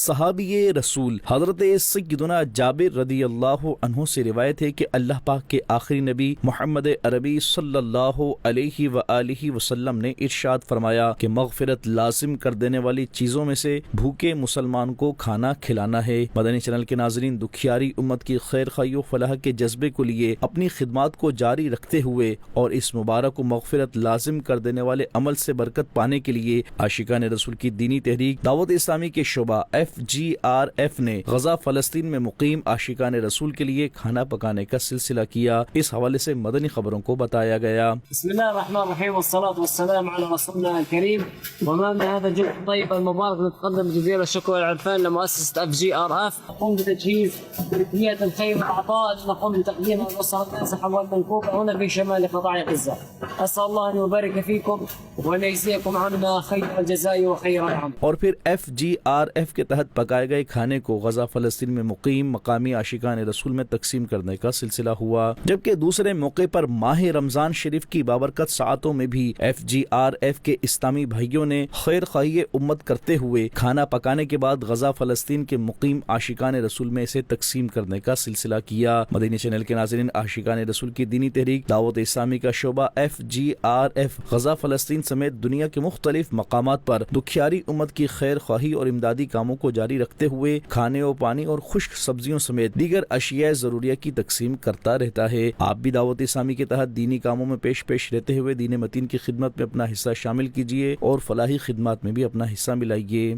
صحابی رسول حضرت سیدنا جابر رضی اللہ عنہ سے روایت ہے کہ اللہ پاک کے آخری نبی محمد عربی صلی اللہ علیہ وآلہ وسلم نے ارشاد فرمایا کہ مغفرت لازم کر دینے والی چیزوں میں سے بھوکے مسلمان کو کھانا کھلانا ہے۔ مدنی چینل کے ناظرین، دکھیاری امت کی خیر خواہی و فلاح کے جذبے کو لیے اپنی خدمات کو جاری رکھتے ہوئے اور اس مبارک و مغفرت لازم کر دینے والے عمل سے برکت پانے کے لیے عاشقان رسول کی دینی تحریک دعوت اسلامی کے شعبہ FGRF نے غزہ فلسطین میں مقیم عاشقان رسول کے لیے کھانا پکانے کا سلسلہ کیا۔ اس حوالے سے مدنی خبروں کو بتایا گیا۔ بسم الله الرحمن الرحيم والصلاة والسلام على رسولنا الكريم. وأمام هذا الجهد الطيب المبارك نتقدم جزيل الشكر والعرفان لمؤسسة FGRF تقوم بتجهيز نية الخير والعطاء نقوم بتقديمها للأسرة النازحة والمنكوبة هنا في شمال قطاع غزة. أسأل الله أن يبارك فيكم وأن يجزيكم عنا خير الجزاء وخير العمل. اور پھر FGRF کے تحت پکائے گئے کھانے کو غزہ فلسطین میں مقیم مقامی عاشقان رسول میں تقسیم کرنے کا سلسلہ ہوا، جبکہ دوسرے موقع پر ماہ رمضان شریف کی بابرکت ساعتوں میں بھی FGRF کے اسلامی بھائیوں نے خیر خواہی امت کرتے ہوئے کھانا پکانے کے بعد غزہ فلسطین کے مقیم عاشقان رسول میں اسے تقسیم کرنے کا سلسلہ کیا۔ مدنی چینل کے ناظرین، عاشقان رسول کی دینی تحریک دعوت اسلامی کا شعبہ FGRF غزہ فلسطین سمیت دنیا کے مختلف مقامات پر دکھیاری امت کی خیر خواہی اور امدادی کاموں کو جاری رکھتے ہوئے کھانے و پانی اور خشک سبزیوں سمیت دیگر اشیاء ضروریہ کی تقسیم کرتا رہتا ہے۔ آپ بھی دعوت اسلامی کے تحت دینی کاموں میں پیش رہتے ہوئے دین متین کی خدمت میں اپنا حصہ شامل کیجیے اور فلاحی خدمات میں بھی اپنا حصہ ملائیے۔